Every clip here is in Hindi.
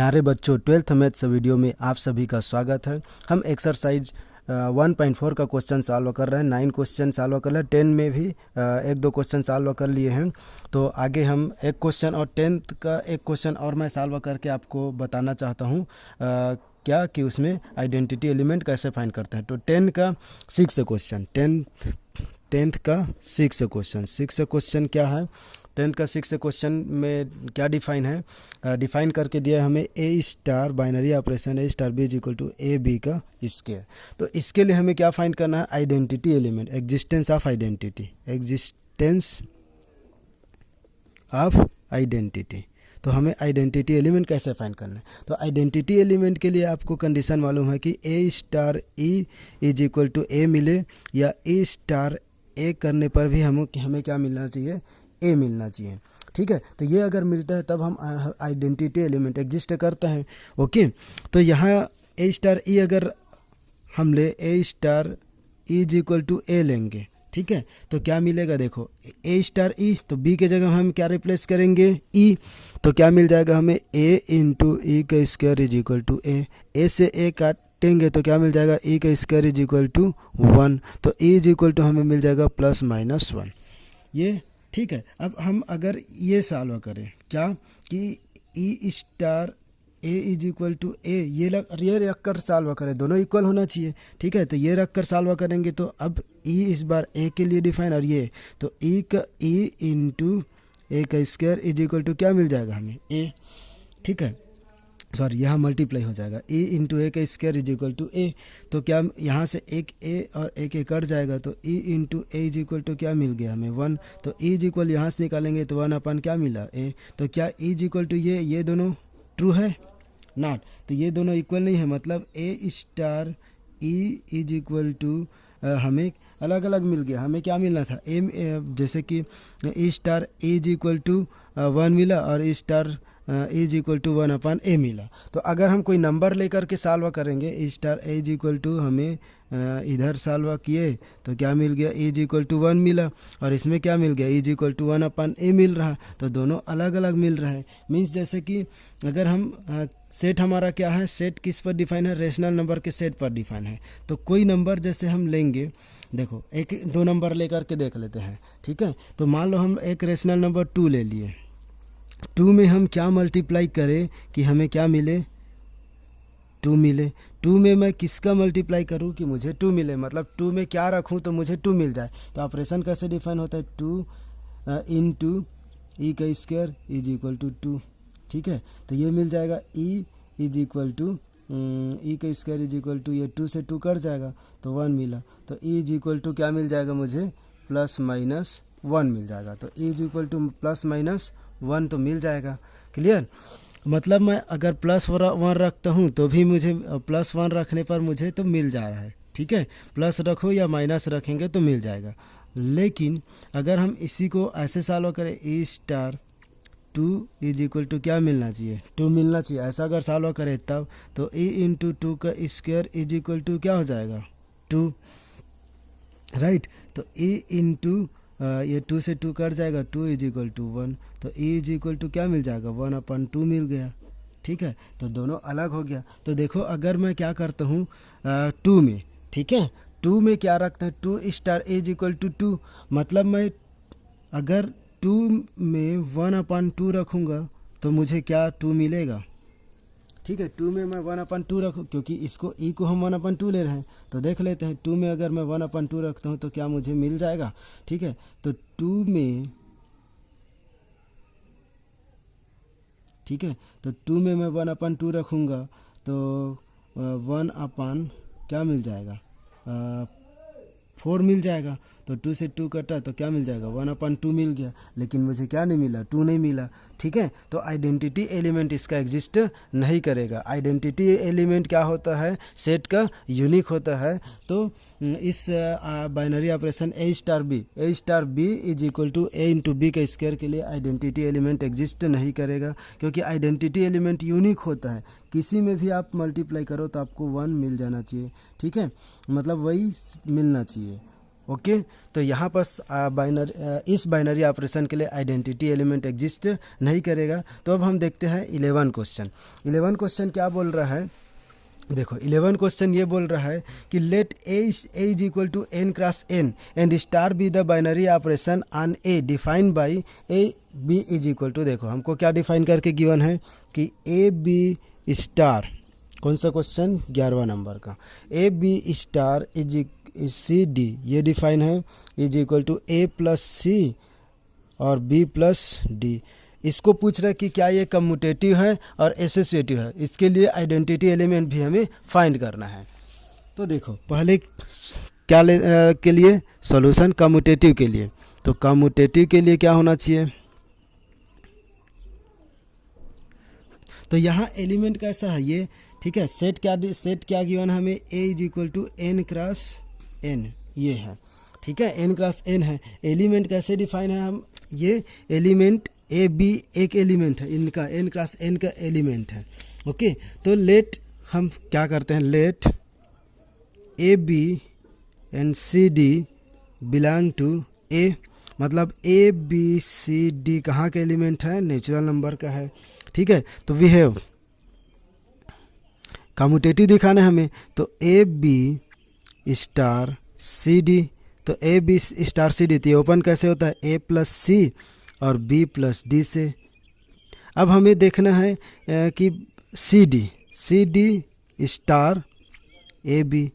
प्यारे बच्चों, 12th मैथ्स वीडियो में आप सभी का स्वागत है। हम एक्सरसाइज 1.4 का क्वेश्चन सॉल्व कर रहे हैं। 9 क्वेश्चन सॉल्व कर रहे हैं। 10 में भी एक दो क्वेश्चन सॉल्व कर लिए हैं। तो आगे हम एक क्वेश्चन और 10th का एक क्वेश्चन और मैं सॉल्व करके आपको बताना चाहता हूँ क्या कि उसमें आइडेंटिटी एलिमेंट कैसे फाइंड करते हैं। तो 10 का 6 क्वेश्चन, 10th का 6 क्वेश्चन, 6 क्वेश्चन क्या है। 10th का 6 क्वेश्चन में क्या डिफाइन है, डिफाइन करके दिया है हमें ए star binary operation a star B is equal to a b का स्क्वायर। तो इसके लिए हमें क्या फाइंड करना है, identity element, existence of identity, existence of identity. तो हमें आइडेंटिटी एलिमेंट कैसे फाइंड करना है। तो आइडेंटिटी एलिमेंट के लिए आपको कंडीशन मालूम है कि a star e is equal to a मिले या ए स्टार ए करने पर भी हमें क्या मिलना चाहिए, ए मिलना चाहिए। ठीक है, तो ये अगर मिलता है तब हम आइडेंटिटी एलिमेंट एग्जिस्ट करते हैं। ओके, तो यहाँ ए स्टार ई अगर हम ले a star e is equal to a लेंगे, ठीक है, तो क्या मिलेगा, देखो ए स्टार ई, तो बी के जगह हम क्या रिप्लेस करेंगे, ई, तो क्या मिल जाएगा हमें ए इंटू ई का स्क्वायर इज इक्वल टू ए से ए काटेंगे तो क्या मिल जाएगा, ई का स्क्वायर इज इक्वल टू 1, तो ई इज इक्वल टू हमें मिल जाएगा +-1 ये। ठीक है, अब हम अगर ये सॉल्व करें क्या कि e star a is equal to a, ये रख कर सॉल्व करें, दोनों इक्वल होना चाहिए। ठीक है, तो ये रख कर सॉल्व करेंगे तो अब ई इस बार ए के लिए डिफाइन और ये, तो ई का ई इंटू ए का स्क्वायर इज इक्वल टू क्या मिल जाएगा हमें, ए। ठीक है, सॉरी यहाँ मल्टीप्लाई हो जाएगा, e इंटू ए का square is equal to a, तो क्या यहाँ से एक ए और एक ए कट जाएगा, तो e into a is equal to क्या मिल गया हमें 1, तो e इज इक्वल यहाँ से निकालेंगे तो 1 अपन क्या मिला ए, तो क्या e इज इक्वल टू ये दोनों ट्रू है, नॉट, तो ये दोनों इक्वल नहीं है, मतलब a star e is equal to हमें अलग अलग मिल गया। हमें क्या मिलना था, जैसे कि e star e is equal to 1 मिला और e star is equal to 1/a मिला। तो अगर हम कोई नंबर लेकर के सॉल्व करेंगे, e star a is equal to हमें इधर सॉल्व किए तो क्या मिल गया, इज इक्वल टू 1 मिला और इसमें क्या मिल गया, इज इक्वल टू 1/a मिल रहा, तो दोनों अलग अलग मिल रहा है। मीन्स जैसे कि अगर हम सेट हमारा क्या है, सेट किस पर डिफाइन है, रेशनल नंबर के सेट पर डिफाइन है। तो कोई नंबर जैसे हम लेंगे, देखो एक दो नंबर लेकर के देख लेते हैं। ठीक है, तो मान लो हम एक रेशनल नंबर 2 ले लिए, 2 में हम क्या मल्टीप्लाई करें कि हमें क्या मिले, 2 मिले। 2 में मैं किसका मल्टीप्लाई करूं कि मुझे 2 मिले, मतलब 2 में क्या रखूं तो मुझे 2 मिल जाए। तो ऑपरेशन कैसे डिफाइन होता है, 2 इंटू ई का स्क्वायर इज इक्वल टू 2। ठीक है, तो ये मिल जाएगा ई इज इक्वल टू ई का स्क्वायर इज इक्वल टू, ये 2 से 2 कट जाएगा तो 1 मिला, तो ई इज इक्वल टू क्या मिल जाएगा मुझे, +-1 मिल जाएगा। तो ई इज इक्वल टू +-1 तो मिल जाएगा। क्लियर, मतलब मैं अगर +1 रखता हूँ तो भी मुझे +1 रखने पर मुझे तो मिल जा रहा है। ठीक है, प्लस रखो या माइनस रखेंगे तो मिल जाएगा। लेकिन अगर हम इसी को ऐसे सॉल्व करें, ई स्टार 2 इज इक्वल टू क्या मिलना चाहिए, 2 मिलना चाहिए, ऐसा अगर सॉल्व करें तब तो ई इंटू 2 का स्क्वायर इज इक्वल टू क्या हो जाएगा, 2, राइट। तो ई इंटू ये 2 से 2 कट जाएगा, 2 इज इक्वल टू 1, तो e इज इक्वल टू क्या मिल जाएगा, 1/2 मिल गया। ठीक है, तो दोनों अलग हो गया। तो देखो अगर मैं क्या करता हूँ 2 में, ठीक है, 2 में क्या रखते हैं, 2 स्टार इज इक्वल टू 2, मतलब मैं अगर 2 में 1/2 रखूँगा तो मुझे क्या 2 मिलेगा। ठीक है, 2 में मैं 1/2 रखूँ, क्योंकि इसको ई को हम 1/2 ले रहे हैं, तो देख लेते हैं 2 में अगर मैं 1/2 रखता हूँ तो क्या मुझे मिल जाएगा। ठीक है, तो 2 में, ठीक है, तो 2 में मैं 1/2 रखूँगा तो 1/ क्या मिल जाएगा, 4 मिल जाएगा। तो 2 से 2 कटा तो क्या मिल जाएगा, 1/2 मिल गया, लेकिन मुझे क्या नहीं मिला, 2 नहीं मिला। ठीक है, तो आइडेंटिटी एलिमेंट इसका एग्जिस्ट नहीं करेगा। आइडेंटिटी एलिमेंट क्या होता है, सेट का यूनिक होता है। तो इस binary operation a star B is equal to a into b का स्क्वायर के लिए आइडेंटिटी एलिमेंट एग्जिस्ट नहीं करेगा, क्योंकि आइडेंटिटी एलिमेंट यूनिक होता है। किसी में भी आप मल्टीप्लाई करो तो आपको 1 मिल जाना चाहिए। ठीक है, मतलब वही मिलना चाहिए। ओके। तो यहाँ पर इस बाइनरी ऑपरेशन के लिए आइडेंटिटी एलिमेंट एग्जिस्ट नहीं करेगा। तो अब हम देखते हैं 11 क्वेश्चन। 11 क्वेश्चन क्या बोल रहा है, देखो 11 क्वेश्चन ये बोल रहा है कि let A is equal to n cross n and star be the binary operation on A defined by a b is equal to, देखो हमको क्या डिफाइन करके गिवन है कि ए बी स्टार, कौन सा क्वेश्चन 11वां नंबर का, a b star is c d ये डिफाइन है is equal to a plus c और बी प्लस डी। इसको पूछ रहा है कि क्या ये कम्यूटेटिव है और एसोसिएटिव है, इसके लिए आइडेंटिटी एलिमेंट भी हमें फाइंड करना है। तो देखो पहले क्या के लिए सॉल्यूशन कम्यूटेटिव के लिए, तो कम्यूटेटिव के लिए क्या होना चाहिए, तो यहाँ एलिमेंट कैसा है ये, ठीक है, सेट क्या गिवन है हमें, A is equal to N cross N ये है, ठीक है, एन क्रॉस एन है। एलिमेंट कैसे डिफाइन है, हम ये एलिमेंट ए बी एक एलिमेंट है इनका, एन क्रॉस एन का एलिमेंट है। ओके, तो लेट हम क्या करते हैं, let a b and c d belong to A, मतलब ए बी सी डी कहाँ का एलिमेंट है, नेचुरल नंबर का है, ठीक है। तो वी हैव कम्यूटेटिव दिखाना है हमें, तो a b star c d, तो a b star c d, तो ओपन कैसे होता है, ए प्लस सी और बी प्लस डी से। अब हमें देखना है कि c d star a b,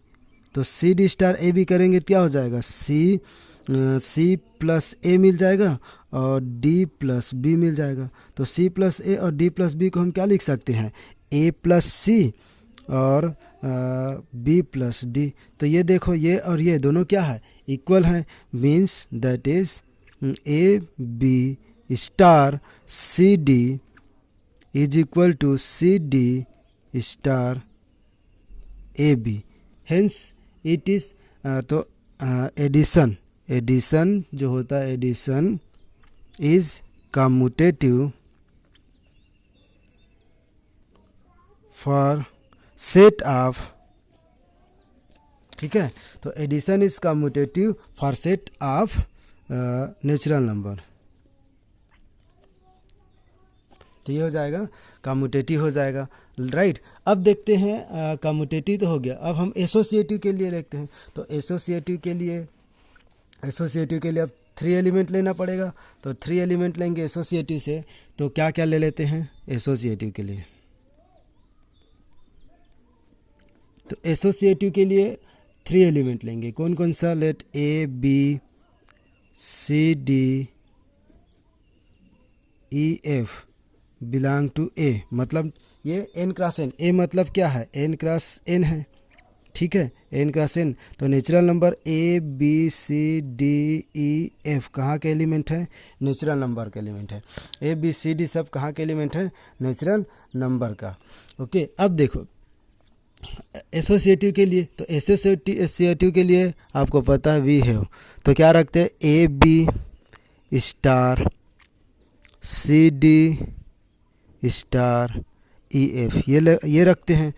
तो c d star a b करेंगे तो क्या हो जाएगा, सी प्लस ए मिल जाएगा और डी प्लस बी मिल जाएगा। तो सी प्लस ए और डी प्लस बी को हम क्या लिख सकते हैं, ए प्लस सी और बी प्लस डी। तो ये देखो ये और ये दोनों क्या है, इक्वल है, means that is a b star c d is equal to c d star a b, hence it is, तो एडिशन जो होता है, addition is commutative for set of, ठीक है, तो addition is commutative for set of natural number. तो ये हो जाएगा कम्यूटेटिव हो जाएगा, राइट। अब देखते हैं कम्यूटेटिव तो हो गया, अब हम एसोसिएटिव के लिए देखते हैं। तो एसोसिएटिव के लिए अब 3 एलिमेंट लेना पड़ेगा, तो 3 एलिमेंट लेंगे एसोसिएटिव से। तो क्या क्या ले लेते हैं एसोसिएटिव के लिए, तो एसोसिएटिव के लिए 3 एलिमेंट लेंगे, कौन कौन सा, let a b c d e f belong to A, मतलब ये एन क्रॉस एन, ए मतलब क्या है, एन क्रॉस एन है, ठीक है, एन क्रॉस एन। तो natural number a b c d e f कहाँ के एलिमेंट है, नेचुरल नंबर का एलिमेंट है। ए बी सी डी सब कहाँ के एलिमेंट है, नेचुरल नंबर का। ओके, अब देखो एसोसिएटिव के लिए, तो एसोसिएटिव के लिए आपको पता है वी हैव, तो क्या रखते हैं, a b star c d star e f, ये रखते हैं,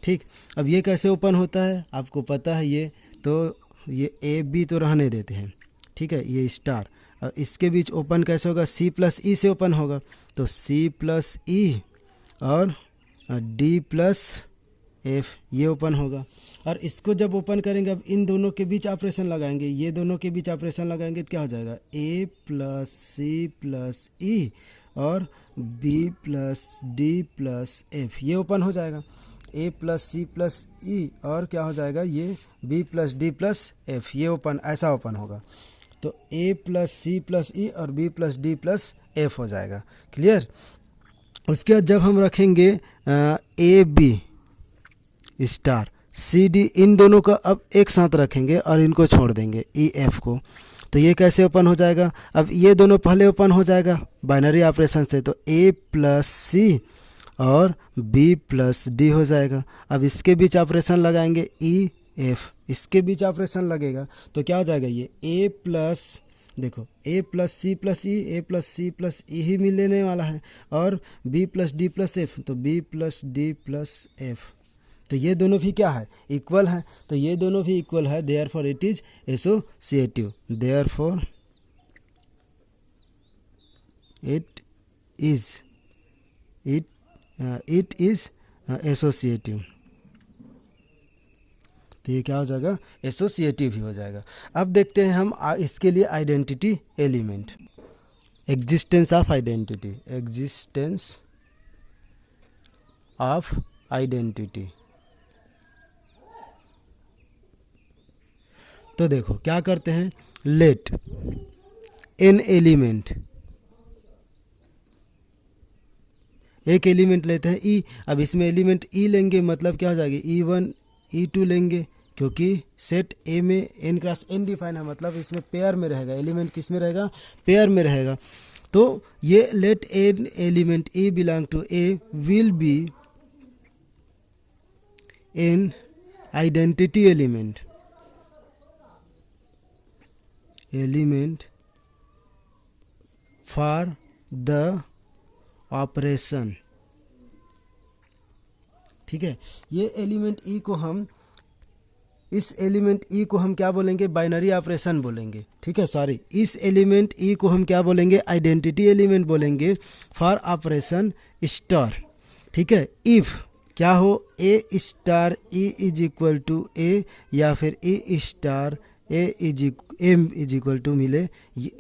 ठीक। अब ये कैसे ओपन होता है आपको पता है, ये तो ये ए बी तो रहने देते हैं, ठीक है, ये स्टार, और इसके बीच ओपन कैसे होगा, सी प्लस ई से ओपन होगा, तो सी प्लस ई और डी प्लस एफ ये ओपन होगा। और इसको जब ओपन करेंगे, अब इन दोनों के बीच ऑपरेशन लगाएंगे, ये दोनों के बीच ऑपरेशन लगाएंगे तो क्या हो जाएगा, ए प्लस सी प्लस ई और b plus d plus f ये ओपन हो जाएगा, ए प्लस सी प्लस ई और क्या हो जाएगा, ये b plus d plus f ये ओपन, ऐसा ओपन होगा। तो a plus c plus e और b plus d plus f हो जाएगा, क्लियर। उसके बाद जब हम रखेंगे a b star c d, इन दोनों का अब एक साथ रखेंगे और इनको छोड़ देंगे ई एफ को, तो ये कैसे ओपन हो जाएगा, अब ये दोनों पहले ओपन हो जाएगा बाइनरी ऑपरेशन से, तो ए प्लस सी और बी प्लस डी हो जाएगा। अब इसके बीच ऑपरेशन लगाएंगे ई एफ, इसके बीच ऑपरेशन लगेगा तो क्या हो जाएगा, ये ए प्लस, देखो a plus c plus e, a plus c plus e ही मिलने वाला है, और b plus d plus f, तो b plus d plus f तो ये दोनों भी क्या है, इक्वल है, तो ये दोनों भी इक्वल है, therefore it is associative, therefore it is associative. तो ये क्या हो जाएगा, एसोसिएटिव ही हो जाएगा। अब देखते हैं हम इसके लिए identity element, existence of identity, existence of identity. तो देखो क्या करते हैं, लेट एन एलिमेंट, एक एलिमेंट लेते हैं ई, अब इसमें एलिमेंट ई लेंगे मतलब क्या हो जाएगी, E1 E2 लेंगे, क्योंकि सेट ए में n क्रॉस n डिफाइन है, मतलब इसमें पेयर में रहेगा, एलिमेंट किस में रहेगा, पेयर में रहेगा। तो ये let an element e belong to A will be an identity element, element for the operation. ठीक है, ये एलिमेंट ई को हम, इस एलिमेंट ई को हम क्या बोलेंगे, बाइनरी ऑपरेशन बोलेंगे। ठीक है, सॉरी, इस एलिमेंट ई को हम क्या बोलेंगे, आइडेंटिटी एलिमेंट बोलेंगे फॉर ऑपरेशन स्टार। ठीक है, इफ क्या हो, a star e is equal to a, या फिर a star a is equal to मिले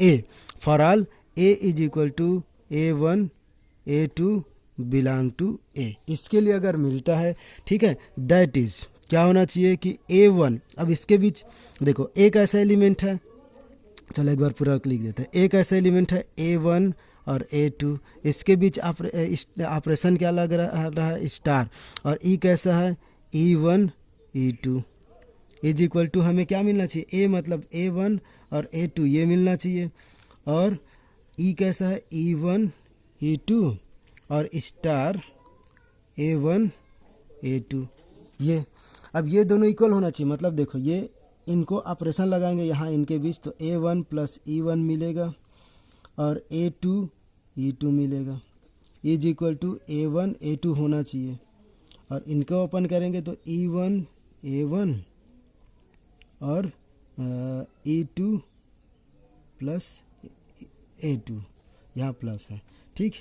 a, for all a is equal to A1 A2 belong to A, इसके लिए अगर मिलता है, ठीक है, दैट इज क्या होना चाहिए कि A1, अब इसके बीच देखो एक ऐसा एलिमेंट है, चलो एक बार पूरा लिख देते हैं, एक ऐसा एलिमेंट है A1 और A2, इसके बीच ऑपरेशन क्या लग रहा है, स्टार, और ई कैसा है, E1 E2 is equal to हमें क्या मिलना चाहिए, ए मतलब A1 और A2 ये मिलना चाहिए, और ई कैसा है, E1 E2 और स्टार A1 A2 ये। अब ये दोनों इक्वल होना चाहिए, मतलब देखो ये इनको ऑपरेशन लगाएंगे यहाँ इनके बीच, तो A1 प्लस E1 मिलेगा और A2 E2 मिलेगा, is equal to A1 A2 होना चाहिए, और इनको ओपन करेंगे तो E1 A1 और E2 प्लस A2, यहाँ प्लस है। ठीक,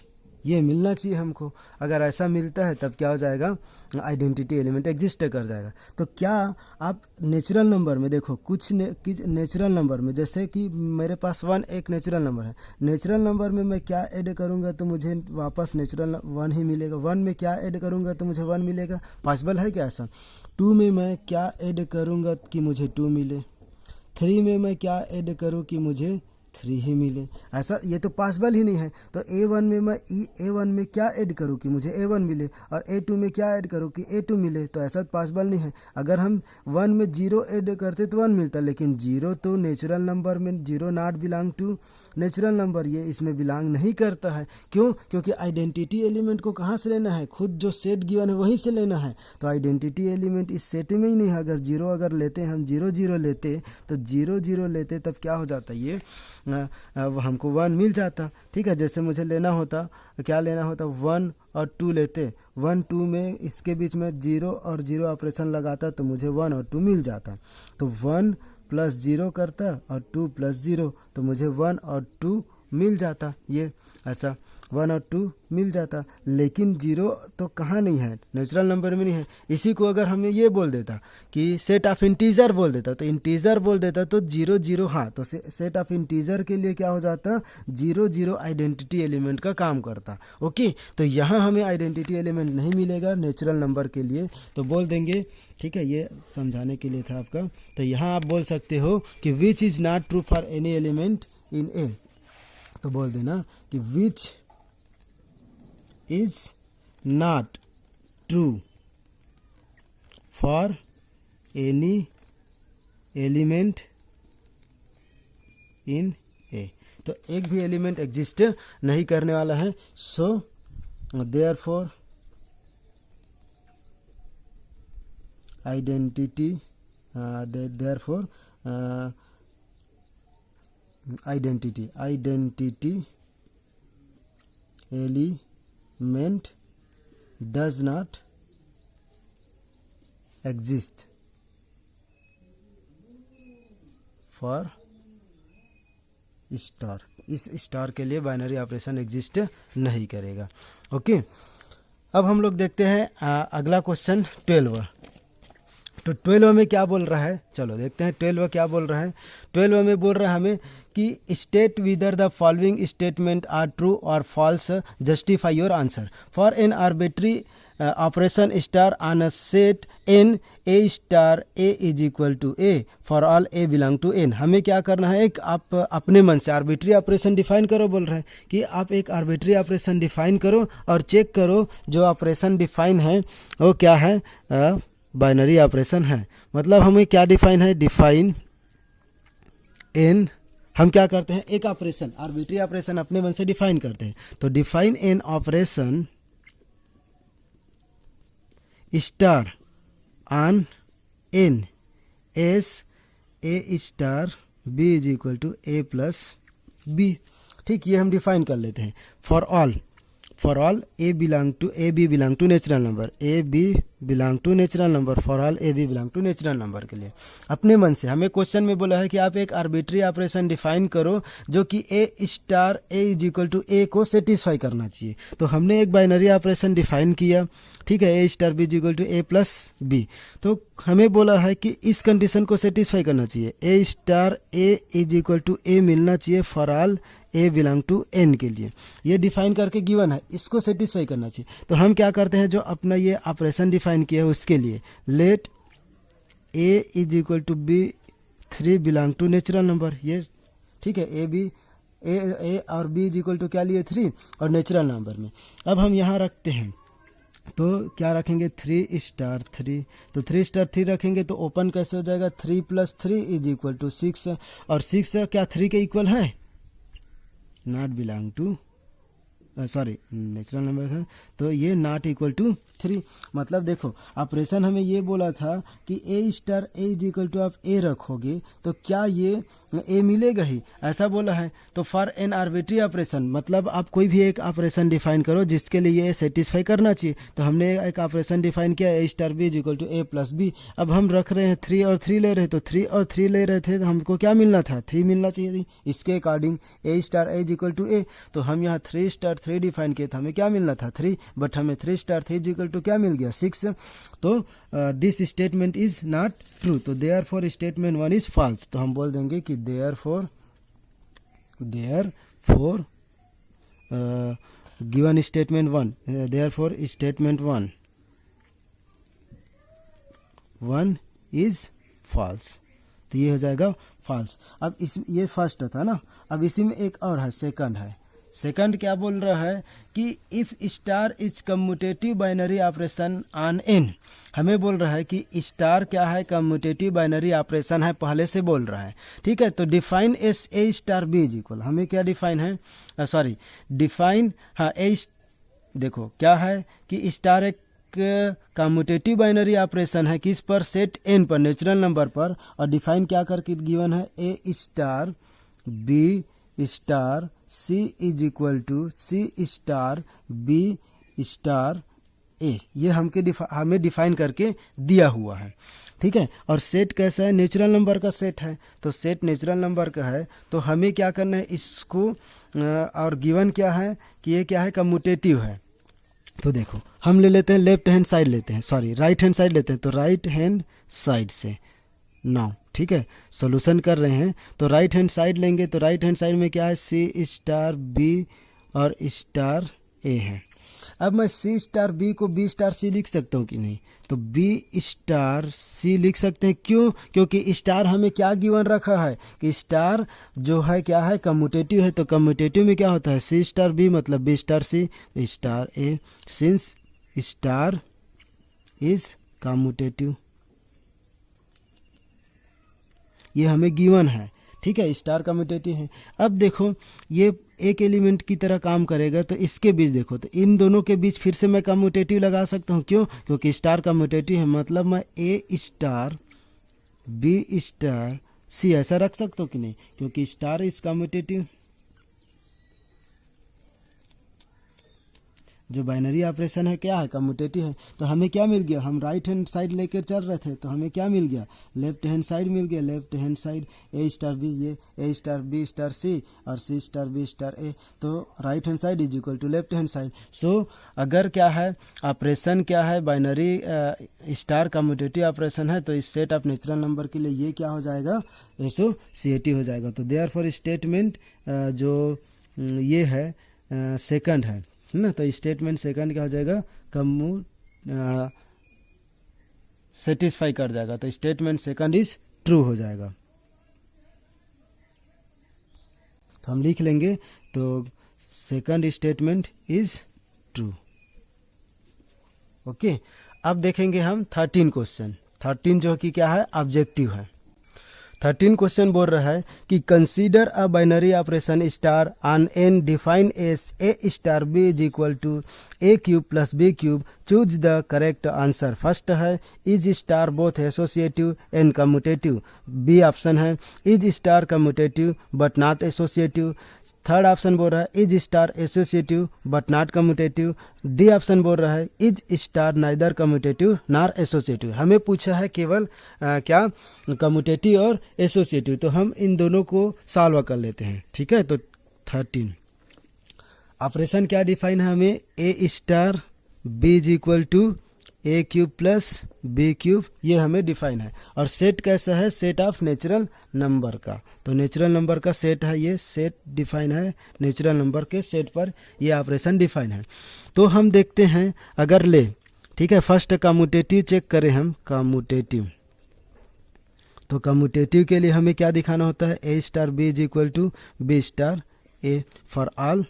ये मिलना चाहिए हमको, अगर ऐसा मिलता है तब क्या हो जाएगा, आइडेंटिटी एलिमेंट एग्जिस्ट कर जाएगा। तो क्या आप नेचुरल नंबर में देखो, कुछ नेचुरल नंबर में, जैसे कि मेरे पास 1 एक नेचुरल नंबर है, नेचुरल नंबर में मैं क्या ऐड करूँगा तो मुझे वापस नेचुरल 1 ही मिलेगा, 1 में क्या ऐड करूँगा तो मुझे 1 मिलेगा, पॉसिबल है क्या ऐसा। 2 में मैं क्या ऐड करूँगा कि मुझे 2 मिले, 3 में मैं क्या ऐड करूँ कि मुझे 3 ही मिले, ऐसा ये तो पॉसिबल ही नहीं है। तो A1 में मैं A1 में क्या ऐड करूँ कि मुझे A1 मिले, और A2 में क्या ऐड करूँ कि A2 मिले, तो ऐसा पॉसिबल नहीं है। अगर हम 1 में 0 ऐड करते तो 1 मिलता, लेकिन 0 तो नेचुरल नंबर में, 0 not belong to natural number, ये इसमें बिलोंग नहीं करता है। क्यों, क्योंकि आइडेंटिटी एलिमेंट को कहाँ से लेना है, खुद जो सेट गिवन है वहीं से लेना है। तो आइडेंटिटी एलिमेंट इस सेट में ही नहीं है। अगर 0 अगर लेते हैं हम, 0 0 लेते तो 0 0 लेते तब क्या हो जाता, ये अब हमको 1 मिल जाता। ठीक है, जैसे मुझे लेना होता, क्या लेना होता, 1 और 2 लेते, 1 2 में इसके बीच में 0 और 0 ऑपरेशन लगाता तो मुझे 1 और 2 मिल जाता। तो 1 प्लस 0 करता और 2 प्लस 0, तो मुझे 1 और 2 मिल जाता, ये ऐसा 1 और 2 मिल जाता। लेकिन 0 तो कहाँ नहीं है, नेचुरल नंबर में नहीं है। इसी को अगर हमें ये बोल देता कि सेट ऑफ इंटीजर बोल देता, तो इंटीजर बोल देता तो 0 0, हाँ, तो सेट ऑफ इंटीजर के लिए क्या हो जाता, 0 0 आइडेंटिटी एलिमेंट का काम करता। ओके, तो यहाँ हमें आइडेंटिटी एलिमेंट नहीं मिलेगा नेचुरल नंबर के लिए, तो बोल देंगे, ठीक है, ये समझाने के लिए था आपका। तो यहाँ आप बोल सकते हो कि which is not true for any element in A, तो बोल देना कि विच is not true for any element in A, तो एक भी एलिमेंट एग्जिस्ट नहीं करने वाला है। So therefore identity element does not exist for star, इस स्टार के लिए बाइनरी ऑपरेशन एग्जिस्ट नहीं करेगा। ओके, अब हम लोग देखते हैं अगला क्वेश्चन 12। तो 12 में क्या बोल रहा है, चलो देखते हैं 12 क्या बोल रहा है। 12 में बोल रहा है हमें कि state whether the following statement are true और false, justify your answer for an arbitrary operation star on a set N a star a is equal to a for all a belong to N. हमें क्या करना है, एक आप अपने मन से आर्बिट्री ऑपरेशन डिफाइन करो, बोल रहे हैं कि आप एक आर्बिट्री ऑपरेशन डिफाइन करो और चेक करो जो ऑपरेशन डिफाइन है वो क्या है, बाइनरी ऑपरेशन है। मतलब हमें क्या डिफाइन है, डिफाइन एन, हम क्या करते हैं एक ऑपरेशन आर्बिट्री ऑपरेशन अपने मन से डिफाइन करते हैं। तो define an operation star on N as A star B is equal to a plus b. ठीक, ये हम डिफाइन कर लेते हैं। For all a belong to a B belong to natural number, a B belong to natural number, for all A B belong to natural number के लिए अपने मन से हमें क्वेश्चन में बोला है कि आप एक आर्बिट्री ऑपरेशन डिफाइन करो जो कि a star a is equal to a को सेटिस्फाई करना चाहिए। तो हमने एक बाइनरी ऑपरेशन डिफाइन किया, ठीक है, ए star B is equal to a plus b. तो हमें बोला है कि इस कंडीशन को सेटिस्फाई करना चाहिए, a star a is equal to a मिलना चाहिए for all a belong to N के लिए। ये डिफाइन करके गिवन है, इसको सेटिस्फाई करना चाहिए। तो हम क्या करते हैं, जो अपना ये ऑपरेशन डिफाइन किया है उसके लिए let A is equal to b 3 belong to natural number, ये ठीक है, ए और बी इज इक्वल टू क्या लिए 3 और नेचुरल नंबर में। अब हम यहाँ रखते हैं तो क्या रखेंगे 3 स्टार 3, तो 3 स्टार 3 रखेंगे तो ओपन कैसे हो जाएगा, 3 प्लस 3 इज इक्वल टू 6 और 6 क्या 3 के इक्वल है, not belong to sorry natural number है, तो ये नॉट इक्वल टू 3। मतलब देखो ऑपरेशन हमें ये बोला था कि a star a is equal to आप ए रखोगे तो क्या ये ए मिलेगा ही, ऐसा बोला है। तो फॉर एन आर्बिट्री ऑपरेशन मतलब आप कोई भी एक ऑपरेशन डिफाइन करो जिसके लिए ये सेटिस्फाई करना चाहिए। तो हमने एक ऑपरेशन डिफाइन किया a star B is equal to a plus b. अब हम रख रहे हैं 3 और 3 ले रहे हैं, तो 3 और 3 ले रहे थे तो हमको क्या मिलना था, 3 मिलना चाहिए। इसके according a star a is equal to a, तो हम यहाँ 3 स्टार 3 डिफाइन किए थे, हमें क्या मिलना था 3, बट हमें 3 स्टार 3 इज इक्वल टू क्या मिल गया 6। तो this statement is not true, तो देयरफॉर स्टेटमेंट 1 इज फॉल्स। तो हम बोल देंगे कि therefore given statement 1, therefore statement 1 is false, तो ये हो जाएगा फॉल्स। अब इस ये फर्स्ट था ना, अब इसी में एक और है, सेकंड है। सेकंड क्या बोल रहा है कि if star is commutative binary operation on an, हमें बोल रहा है कि स्टार क्या है, कम्यूटेटिव बाइनरी ऑपरेशन है, पहले से बोल रहा है, ठीक है। तो define as A star B is equal, हमें क्या डिफाइन है, सॉरी डिफाइन हाँ ए, देखो क्या है कि स्टार एक कम्यूटेटिव बाइनरी ऑपरेशन है किस पर, सेट एन पर, नेचुरल नंबर पर, और डिफाइन क्या करके गिवन है ए star B star c is equal to c star B star a, ये हमें डिफाइन करके दिया हुआ है, ठीक है। और सेट कैसा है, नेचुरल नंबर का सेट है, तो सेट नेचुरल नंबर का है, तो हमें क्या करना है इसको, और गिवन क्या है कि ये क्या है, कम्यूटेटिव है। तो देखो हम ले लेते हैं लेफ्ट हैंड साइड लेते हैं, सॉरी राइट हैंड साइड लेते हैं, तो राइट हैंड साइड से नाउ, ठीक है, सॉल्यूशन कर रहे हैं तो राइट हैंड साइड लेंगे, तो राइट हैंड साइड में क्या है, सी स्टार बी और स्टार ए है। अब मैं सी स्टार बी को बी स्टार सी लिख सकता हूँ कि नहीं, तो बी स्टार सी लिख सकते हैं, क्यों, क्योंकि स्टार हमें क्या गिवन रखा है कि स्टार जो है क्या है, कम्यूटेटिव है, तो कम्यूटेटिव में क्या होता है, सी स्टार बी मतलब b star c star a, since star is commutative, ये हमें गिवन है, ठीक है, स्टार कम्यूटेटिव है। अब देखो ये एक एलिमेंट की तरह काम करेगा, तो इसके बीच देखो, तो इन दोनों के बीच फिर से मैं कम्यूटेटिव लगा सकता हूँ, क्यों, क्योंकि स्टार कम्यूटेटिव है, मतलब मैं ए स्टार बी स्टार सी ऐसा रख सकता हूँ कि नहीं, क्योंकि स्टार इज कम्यूटेटिव। जो बाइनरी ऑपरेशन है क्या है, कम्यूटेटिव है। तो हमें क्या मिल गया, हम राइट हैंड साइड लेकर चल रहे थे तो हमें क्या मिल गया, लेफ्ट हैंड साइड मिल गया। Left hand side A star B, ये A star B star C और सी स्टार बी स्टार ए, तो right hand side is equal to left hand side. So अगर क्या है ऑपरेशन क्या है, बाइनरी स्टार कम्यूटेटिव ऑपरेशन है, तो इस सेट ऑफ नेचुरल नंबर के लिए ये क्या हो जाएगा, एसोसिएटिव हो जाएगा। तो देयरफॉर स्टेटमेंट जो ये है सेकंड है ना, तो स्टेटमेंट सेकंड क्या हो जाएगा, सेटिस्फाई कर जाएगा। तो स्टेटमेंट सेकंड इज ट्रू हो जाएगा। तो हम लिख लेंगे, तो second statement is true. Okay, अब देखेंगे हम 13 क्वेश्चन। 13 जो कि क्या है, ऑब्जेक्टिव है। 13 क्वेश्चन बोल रहा है कि consider a binary operation star on N define as A star B is equal to A cube plus B cube, choose the correct answer. First है is star both associative and commutative, B option है is star commutative but not associative. Third option बोल रहा है is star associative but not commutative. D option बोल रहा है is star neither commutative nor associative. हमें पूछा है केवल क्या, कम्यूटेटिव और एसोसिएटिव, तो हम इन दोनों को सॉल्व कर लेते हैं। ठीक है, तो 13 ऑपरेशन क्या डिफाइन है हमें, ए star B is equal to A cube plus B cube, ये हमें डिफाइन है। और सेट कैसा है, सेट ऑफ नेचुरल नंबर का, तो नेचुरल नंबर का सेट है, ये सेट डिफाइन है, नेचुरल नंबर के सेट पर ये ऑपरेशन डिफाइन है। तो हम देखते हैं अगर ले, ठीक है, फर्स्ट कम्यूटेटिव चेक करें हम, कम्यूटेटिव। तो कम्यूटेटिव के लिए हमें क्या दिखाना होता है, ए star B is equal to B star A for all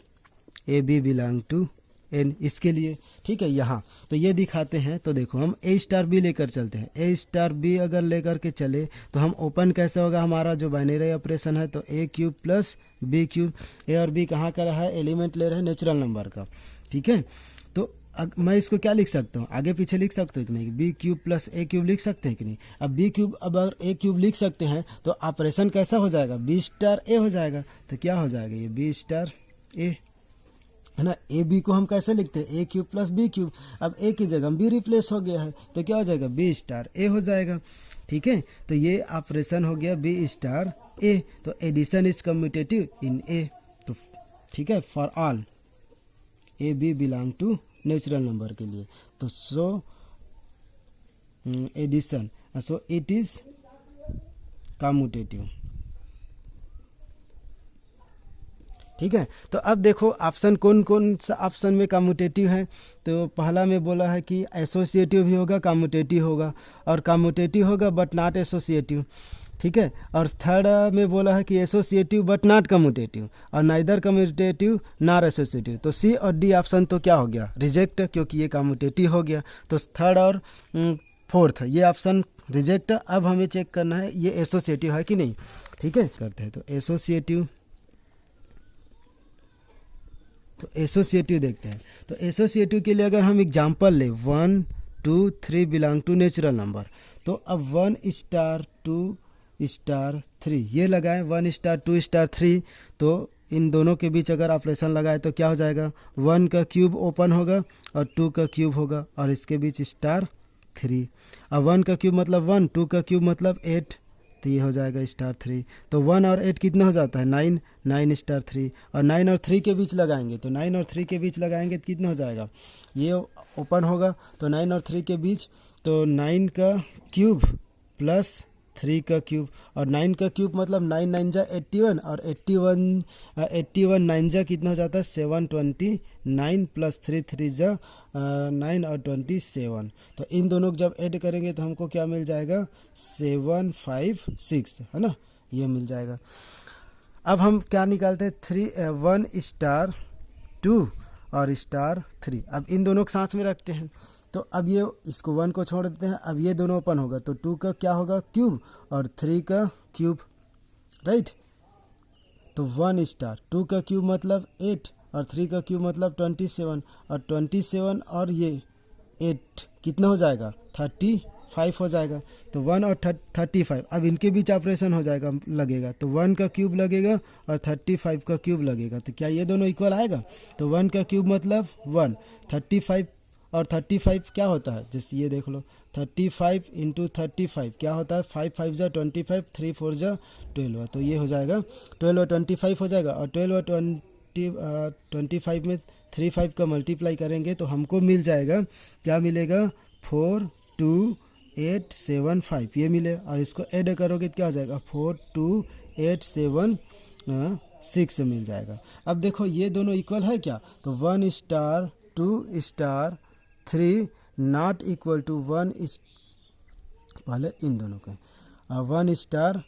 A B belong to N, इसके लिए। ठीक है, यहाँ तो ये दिखाते हैं। तो देखो हम ए स्टार बी लेकर चलते हैं, ए स्टार बी अगर लेकर के चले तो हम ओपन कैसे होगा, हमारा जो बाइनरी ऑपरेशन है, तो ए क्यूब प्लस बी क्यूब, ए और बी कहाँ का रहा है, एलिमेंट ले रहे हैं नेचुरल नंबर का। ठीक है, तो मैं इसको क्या लिख सकता हूँ, आगे पीछे लिख सकते हैं कि नहीं, बी क्यूब प्लस ए क्यूब लिख सकते हैं कि नहीं। अब बी क्यूब अब अगर ए क्यूब लिख सकते हैं तो ऑपरेशन कैसा हो जाएगा, बी स्टार ए हो जाएगा। तो क्या हो जाएगा, ये बी स्टार ए है ना। ए बी को हम कैसे लिखते हैं, ए क्यूब प्लस बी क्यूब, अब ए की जगह बी रिप्लेस हो गया है तो क्या हो जाएगा, बी स्टार ए हो जाएगा। ठीक है, तो ये ऑपरेशन हो गया बी स्टार ए। तो addition is commutative in A, तो ठीक है, for all A B belong to natural number के लिए। तो so addition, so it is commutative. ठीक है, तो अब देखो ऑप्शन कौन कौन सा ऑप्शन में कम्यूटेटिव है। तो पहला में बोला है कि एसोसिएटिव भी होगा, कम्यूटेटिव होगा, और कम्यूटेटिव होगा बट नॉट एसोसिएटिव। ठीक है, और थर्ड में बोला है कि एसोसिएटिव बट नॉट कम्यूटेटिव, और नाइदर कम्यूटेटिव नॉर एसोसिएटिव। तो सी और डी ऑप्शन तो क्या हो गया, रिजेक्ट, क्योंकि ये कम्यूटेटिव हो गया। तो थर्ड और फोर्थ ये ऑप्शन रिजेक्ट। अब हमें चेक करना है ये एसोसिएटिव है कि नहीं। ठीक है, करते हैं, तो एसोसिएटिव, तो एसोसिएटिव देखते हैं। तो एसोसिएटिव के लिए अगर हम एग्जांपल ले 1 2 3 बिलोंग टू नेचुरल नंबर, तो अब 1 स्टार 2 स्टार 3 ये लगाएं, 1 स्टार 2 स्टार 3, तो इन दोनों के बीच अगर ऑपरेशन लगाए तो क्या हो जाएगा, 1 का क्यूब ओपन होगा और 2 का क्यूब होगा और इसके बीच स्टार 3। अब 1 का क्यूब मतलब 1, 2 का क्यूब मतलब 8, तो ये हो जाएगा स्टार 3। तो 1 और 8 कितना हो जाता है, 9, 9 स्टार 3, और 9 और 3 के बीच लगाएंगे, तो 9 और 3 के बीच लगाएंगे तो कितना हो जाएगा, ये ओपन होगा, तो 9 और 3 के बीच, तो 9 का क्यूब प्लस 3 का क्यूब, और 9 का क्यूब मतलब 9 9 जा 81, और 81 9 जा कितना हो जाता है 729, प्लस 3 3 जा 9 और 27। तो इन दोनों को जब ऐड करेंगे तो हमको क्या मिल जाएगा, 756, है ना, ये मिल जाएगा। अब हम क्या निकालते हैं, 1 स्टार 2 और स्टार 3, अब इन दोनों को साथ में रखते हैं। तो अब ये इसको 1 को छोड़ देते हैं, अब ये दोनों ओपन होगा, तो 2 का क्या होगा क्यूब और 3 का क्यूब, राइट। तो 1 स्टार 2 का क्यूब मतलब 8 और 3 का क्यूब मतलब 27, और 27 और ये 8 कितना हो जाएगा 32, 5 हो जाएगा, तो 1 और 35, अब इनके बीच ऑपरेशन हो जाएगा लगेगा, तो 1 का क्यूब लगेगा और 35 का क्यूब लगेगा, तो क्या ये दोनों इक्वल आएगा? तो 1 का क्यूब मतलब 1, 35 और 35 क्या होता है, जैसे ये देख लो 35 इंटू 35 क्या होता है, 5 5 जा 25, 3 4 जा 12, तो ये हो जाएगा 12 और 25 हो जाएगा, और 12 और 25 में 3 5 का मल्टीप्लाई करेंगे तो हमको मिल जाएगा, क्या मिलेगा, 42875 ये मिले, और इसको ऐड करोगे तो क्या हो जाएगा, 42876 मिल जाएगा। अब देखो ये दोनों इक्वल है क्या, तो 1 star 2 star 3 not equal to 1 पहले इन दोनों के 1 स्टार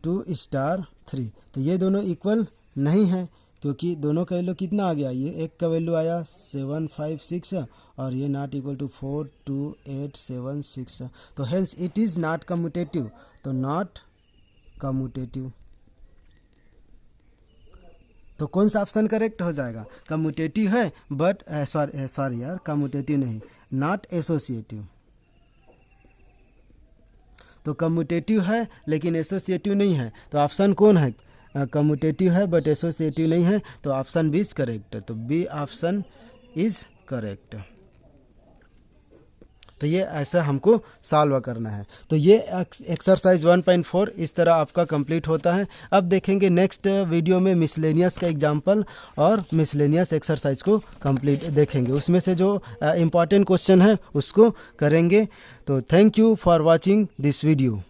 2 स्टार 3, तो ये दोनों इक्वल नहीं है, क्योंकि दोनों का वैल्यू कितना आ गया, ये एक का वैल्यू आया 756 और ये नॉट इक्वल टू 42876, तो hence it is not commutative, तो नॉट कम्यूटेटिव। तो कौन सा ऑप्शन करेक्ट हो जाएगा, कम्यूटेटिव है बट सॉरी यार कम्यूटेटिव नहीं, नॉट एसोसिएटिव। तो कम्यूटेटिव है लेकिन एसोसिएटिव नहीं है, तो ऑप्शन कौन है, कम्यूटेटिव है बट एसोसिएटिव नहीं है, तो ऑप्शन बी इज करेक्ट, तो बी ऑप्शन इज करेक्ट। तो ये ऐसा हमको सॉल्व करना है। तो ये एक्सरसाइज 1.4 इस तरह आपका कंप्लीट होता है। अब देखेंगे नेक्स्ट वीडियो में मिसलेनियस का एग्जांपल और मिसलेनियस एक्सरसाइज को कंप्लीट देखेंगे, उसमें से जो इम्पॉर्टेंट क्वेश्चन है उसको करेंगे। तो thank you for watching this video.